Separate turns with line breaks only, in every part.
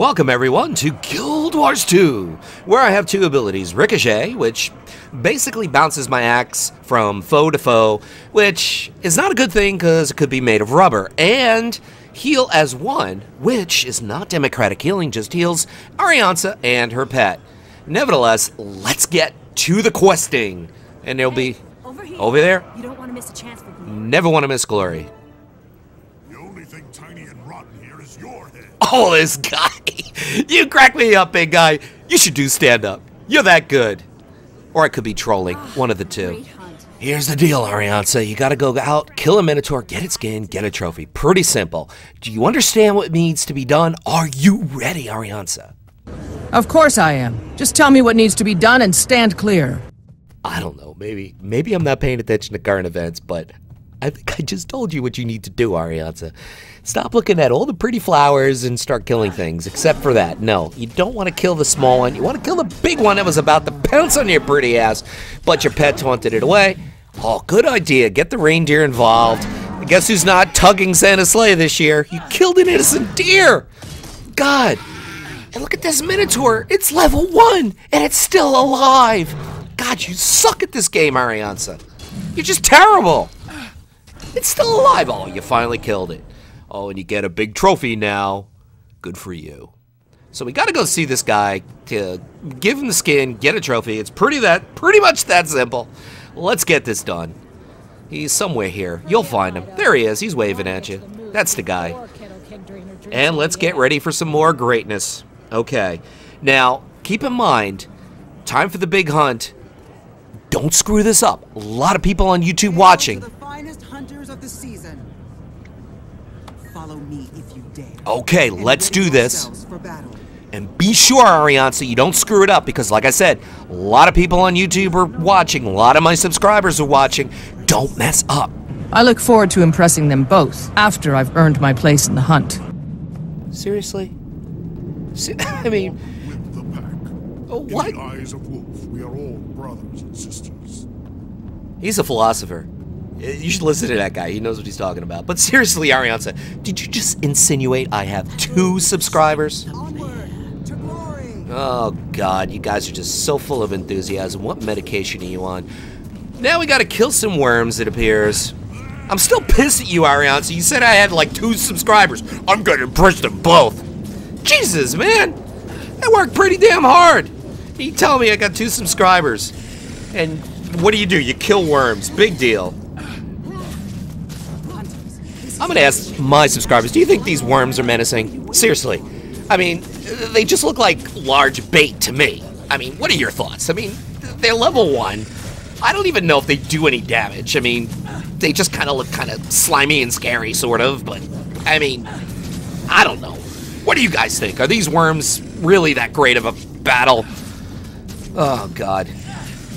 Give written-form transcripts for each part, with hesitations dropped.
Welcome everyone to Guild Wars 2, where I have two abilities, Ricochet, which basically bounces my axe from foe to foe, which is not a good thing because it could be made of rubber, and Heal as One, which is not democratic healing, just heals Aryansa and her pet. Nevertheless, let's get to the questing, and there'll be over there.
You don't want to miss a chance for glory.
Never want to miss glory.
The only thing tiny and rotten here is your head.
Oh, this guy. You crack me up, big guy. You should do stand-up. You're that good. Or I could be trolling. One of the two. Here's the deal, Aryansa. You gotta go out, kill a Minotaur, get its skin, get a trophy. Pretty simple. Do you understand what needs to be done? Are you ready, Aryansa?
Of course I am. Just tell me what needs to be done and stand clear.
I don't know. Maybe I'm not paying attention to current events, but I think I just told you what you need to do, Aryansa. Stop looking at all the pretty flowers and start killing things, except for that. No, you don't want to kill the small one. You want to kill the big one that was about to pounce on your pretty ass, but your pet taunted it away. Oh, good idea. Get the reindeer involved. And guess who's not tugging Santa's sleigh this year? You killed an innocent deer. God. And look at this Minotaur. It's level 1, and it's still alive. God, you suck at this game, Aryansa. You're just terrible. It's still alive. Oh, you finally killed it. Oh, and you get a big trophy now. Good for you. So we gotta go see this guy to give him the skin, get a trophy. It's pretty much that simple. Let's get this done. He's somewhere here. You'll find him. There he is. He's waving at you. That's the guy. And let's get ready for some more greatness. Okay. Now, keep in mind, time for the big hunt. Don't screw this up. A lot of people on YouTube watching.
The finest hunters of the season. Follow me if you dare.
Okay, let's do this. And be sure, Aryansa, you don't screw it up, because like I said, a lot of people on YouTube are watching, a lot of my subscribers are watching. Don't mess up.
I look forward to impressing them both after I've earned my place in the hunt.
Seriously? I mean,
With the pack.
what?
In the eyes of Wolf, we are all brothers and sisters.
He's a philosopher. You should listen to that guy. He knows what he's talking about. But seriously, Aryansa, did you just insinuate I have 2 subscribers?
Onward to glory.
Oh, God, you guys are just so full of enthusiasm. What medication are you on? Now we gotta kill some worms, it appears. I'm still pissed at you, Aryansa. You said I had like 2 subscribers. I'm gonna impress them both. Jesus, man. I worked pretty damn hard. You tell me I got 2 subscribers. And what do? You kill worms. Big deal. I'm gonna ask my subscribers, do you think these worms are menacing? Seriously. I mean, they just look like large bait to me. I mean, what are your thoughts? I mean, they're level 1. I don't even know if they do any damage. I mean, they just kind of look kind of slimy and scary, sort of, but, I mean, I don't know. What do you guys think? Are these worms really that great of a battle? Oh, God.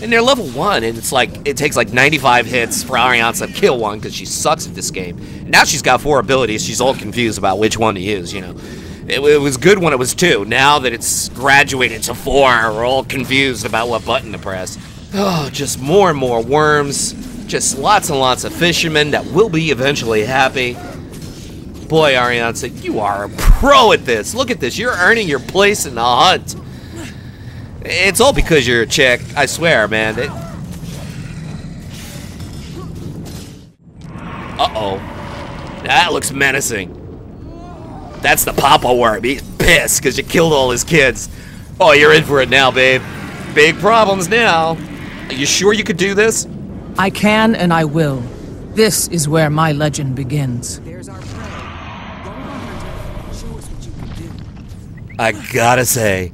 And they're level 1, and it's like, it takes like 95 hits for Aryansa to kill one because she sucks at this game. And now she's got 4 abilities. She's all confused about which one to use, you know. It was good when it was 2. Now that it's graduated to 4, we're all confused about what button to press. Oh, just more and more worms. Just lots and lots of fishermen that will be eventually happy. Boy, Aryansa, you are a pro at this. Look at this. You're earning your place in the hunt. It's all because you're a chick. I swear, man. Uh-oh. That looks menacing. That's the Papa worm. He's pissed because you killed all his kids. Oh, you're in for it now, babe. Big problems now. Are you sure you could do this?
I can and I will. This is where my legend begins.
There's our prey. Go on, hunter. Show us what you can do.
I gotta say,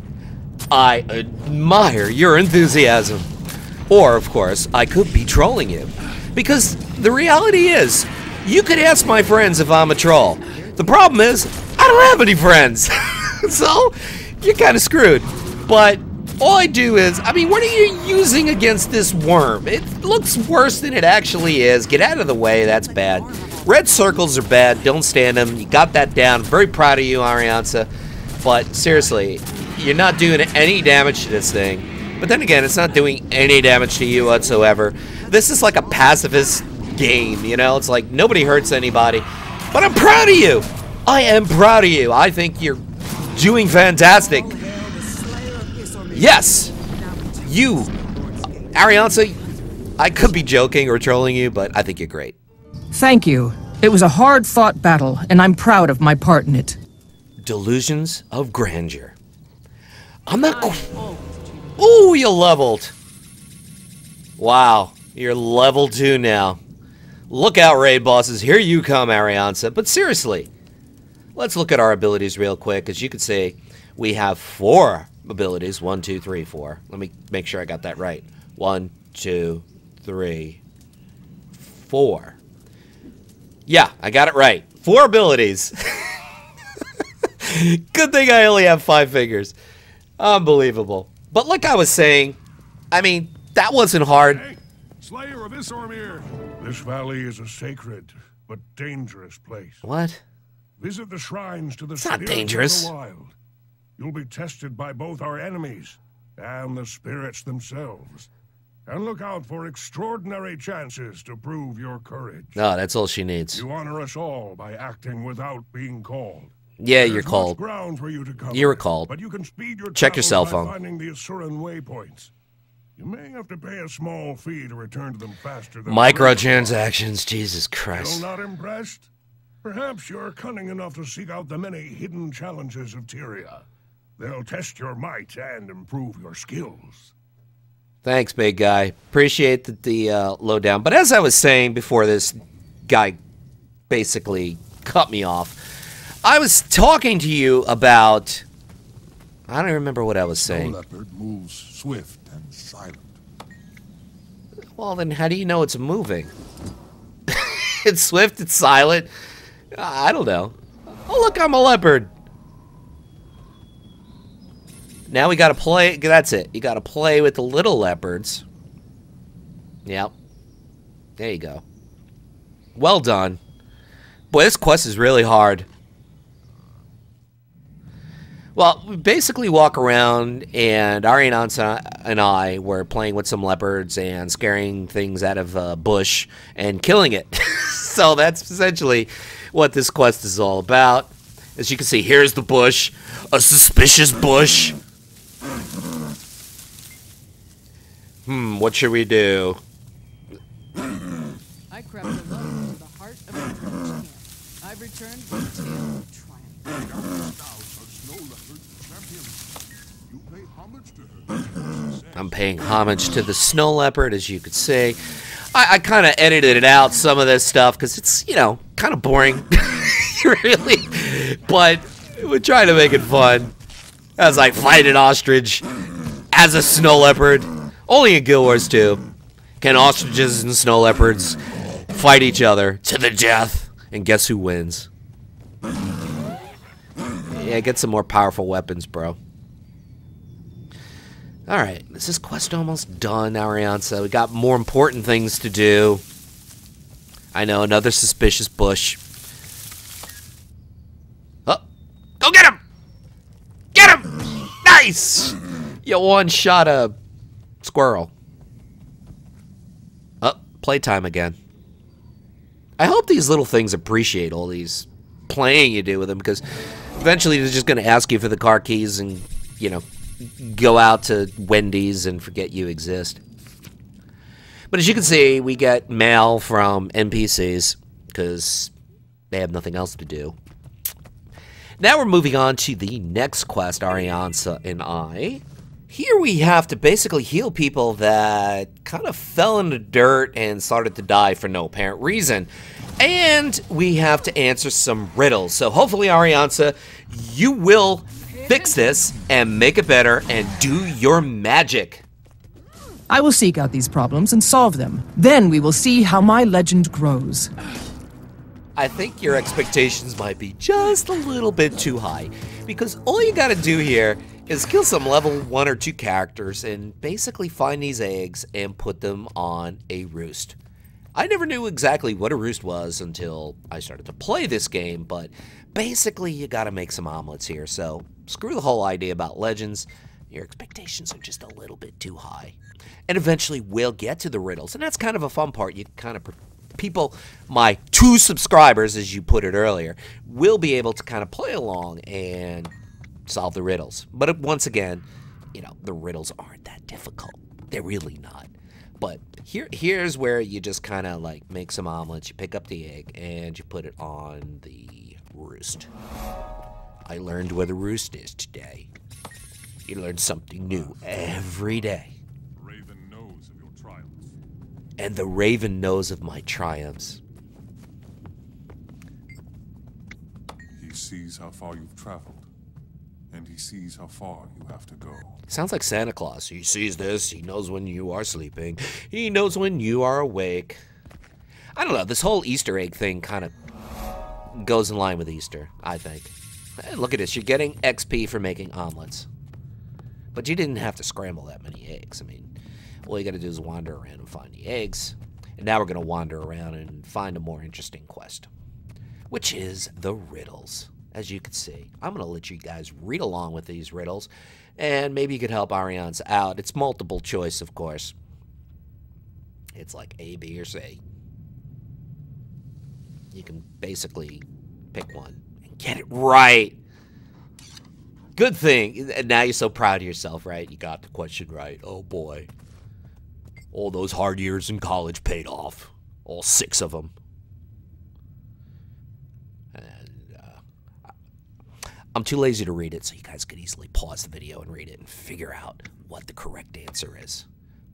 I admire your enthusiasm. Or, of course, I could be trolling you. Because the reality is, you could ask my friends if I'm a troll. The problem is, I don't have any friends. So, you're kind of screwed. But all I do is, I mean, what are you using against this worm? It looks worse than it actually is. Get out of the way, that's bad. Red circles are bad, don't stand them. You got that down. Very proud of you, Aryansa. But seriously, you're not doing any damage to this thing. But then again, it's not doing any damage to you whatsoever. This is like a pacifist game, you know? It's like nobody hurts anybody. But I'm proud of you. I am proud of you. I think you're doing fantastic. Yes! You, Aryansa, I could be joking or trolling you, but I think you're great.
Thank you. It was a hard-fought battle, and I'm proud of my part in it.
Delusions of grandeur. I'm not... Ooh, you leveled. Wow, you're level 2 now. Look out, raid bosses. Here you come, Aryansa. But seriously, let's look at our abilities real quick. As you can see, we have 4 abilities. 1, 2, 3, 4. Let me make sure I got that right. 1, 2, 3, 4. Yeah, I got it right. 4 abilities. Good thing I only have 5 fingers. Unbelievable. But like I was saying, I mean, that wasn't hard.
Hey, Slayer of Isormir. This valley is a sacred but dangerous place.
What?
Visit the shrines to the
It's not
spirits
dangerous.
of the wild. You'll be tested by both our enemies and the spirits themselves. And look out for extraordinary chances to prove your courage.
No, that's all she needs.
You honor us all by acting without being called.
Yeah,
There's
you're
much
called.
ground for you to cover,
You're called.
but you can speed your
Check your cell
travels by
phone.
finding the Asuran waypoints. You may have to pay a small fee to return to them faster than
Microtransactions, Jesus
Still
Christ.
not impressed? Perhaps you're cunning enough to seek out the many hidden challenges of Tyria. They'll test your might and improve your skills.
Thanks, big guy. Appreciate the lowdown. But as I was saying before this guy basically cut me off, I was talking to you about... I don't remember what I was saying.
leopard moves swift and silent.
Well, then how do you know it's moving? It's swift, it's silent. I don't know. Oh, look, I'm a leopard. Now we gotta play... That's it. You gotta play with the little leopards. Yep. There you go. Well done. Boy, this quest is really hard. Well, we basically walk around, and Aryansa and I were playing with some leopards and scaring things out of a bush and killing it. So that's essentially what this quest is all about. As you can see, here's the bush. A suspicious bush. What should we do?
I crept alone to the heart of the village camp. I've returned with a tale of triumph.
I'm paying homage to the snow leopard, as you could see. I kind of edited out some of this stuff because it's, you know, kind of boring, really. But we're trying to make it fun as I fight an ostrich as a snow leopard. Only in Guild Wars 2 can ostriches and snow leopards fight each other to the death. And guess who wins? Yeah, get some more powerful weapons, bro. Alright, is this quest almost done, Aryansa? We got more important things to do. I know, another suspicious bush. Oh, go get him! Get him! Nice! You one-shot a squirrel. Oh, playtime again. I hope these little things appreciate all these playing you do with them, because eventually they're just going to ask you for the car keys and, you know, go out to Wendy's and forget you exist. But as you can see, we get mail from NPCs because they have nothing else to do. Now we're moving on to the next quest, Aryansa and I. Here we have to basically heal people that kind of fell in the dirt and started to die for no apparent reason. And we have to answer some riddles. So hopefully, Aryansa, you will fix this and make it better and do your magic.
I will seek out these problems and solve them. Then we will see how my legend grows.
I think your expectations might be just a little bit too high, because all you gotta do here is kill some level 1 or 2 characters and basically find these eggs and put them on a roost. I never knew exactly what a roost was until I started to play this game, but basically you gotta make some omelets here, so screw the whole idea about legends. Your expectations are just a little bit too high. And eventually we'll get to the riddles, and that's kind of a fun part. You kind of people, my 2 subscribers, as you put it earlier, will be able to kind of play along and solve the riddles. But once again, you know, the riddles aren't that difficult. They're really not. But here's where you just kind of like make some omelets. You pick up the egg and you put it on the roost. I learned where the roost is today. You learn something new every day.
The raven knows of your triumphs.
And the raven knows of my triumphs.
He sees how far you've traveled, and he sees how far you have to go.
Sounds like Santa Claus. He sees this. He knows when you are sleeping. He knows when you are awake. I don't know. This whole Easter egg thing kind of goes in line with Easter, I think. Hey, look at this. You're getting XP for making omelets. But you didn't have to scramble that many eggs. I mean, all you got to do is wander around and find the eggs. And now we're going to wander around and find a more interesting quest, which is the riddles. As you can see, I'm going to let you guys read along with these riddles, and maybe you could help Aryansa out. It's multiple choice, of course. It's like A, B, or C. You can basically pick one and get it right. Good thing. And now you're so proud of yourself, right? You got the question right. Oh, boy. All those hard years in college paid off. All 6 of them. I'm too lazy to read it, so you guys could easily pause the video and read it and figure out what the correct answer is.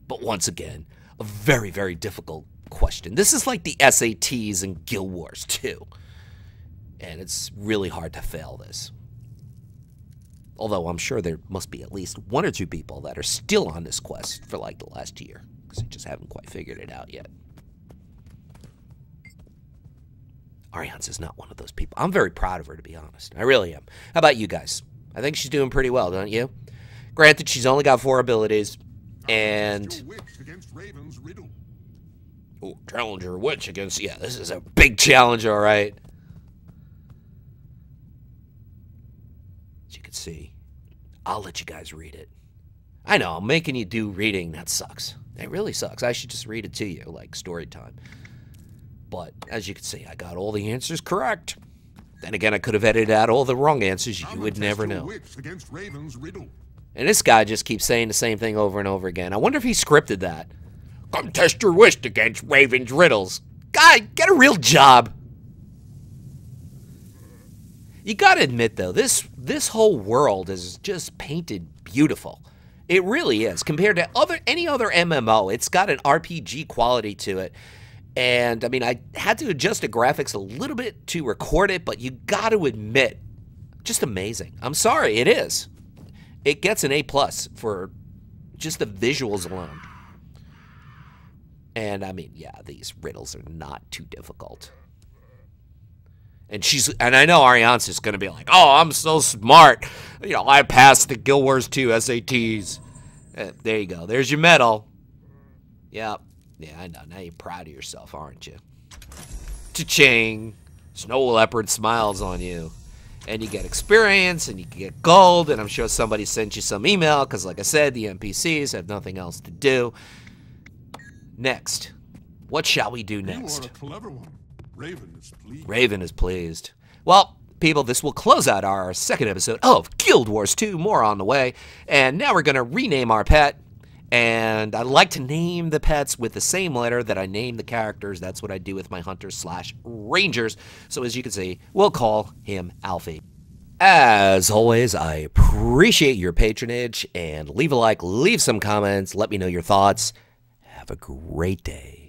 But once again, a very, very difficult question. This is like the SATs in Guild Wars 2. And it's really hard to fail this. Although I'm sure there must be at least 1 or 2 people that are still on this quest for like the last year, because they just haven't quite figured it out yet. Aryansa is not one of those people. I'm very proud of her, to be honest. I really am. How about you guys? I think she's doing pretty well, don't you? Granted, she's only got 4 abilities, and... Oh, Challenger Witch against... Yeah, this is a big challenge, all right. As you can see, I'll let you guys read it. I know, I'm making you do reading. That sucks. It really sucks. I should just read it to you, like story time. But, as you can see, I got all the answers correct. Then again, I could have edited out all the wrong answers. You would never know. And this guy just keeps saying the same thing over and over again. I wonder if he scripted that. Come test your wit against Raven's riddles. Guy, get a real job. You gotta admit, though, this whole world is just painted beautiful. It really is. Compared to any other MMO, it's got an RPG quality to it. And, I mean, I had to adjust the graphics a little bit to record it, but you got to admit, just amazing. I'm sorry, it is. It gets an A+ for just the visuals alone. And, I mean, yeah, these riddles are not too difficult. And I know Aryansa's going to be like, oh, I'm so smart. You know, I passed the Guild Wars 2 SATs. There you go. There's your medal. Yep. Yeah, I know. Now you're proud of yourself, aren't you? Cha-ching! Snow Leopard smiles on you. And you get experience, and you can get gold, and I'm sure somebody sent you some email, because like I said, the NPCs have nothing else to do. Next. What shall we do next?
You are a clever one. Raven is pleased.
Raven is pleased. Well, people, this will close out our 2nd episode of Guild Wars 2. More on the way. And now we're going to rename our pet. And I like to name the pets with the same letter that I name the characters. That's what I do with my hunters/rangers. So as you can see, we'll call him Alfie. As always, I appreciate your patronage. And leave a like, leave some comments, let me know your thoughts. Have a great day.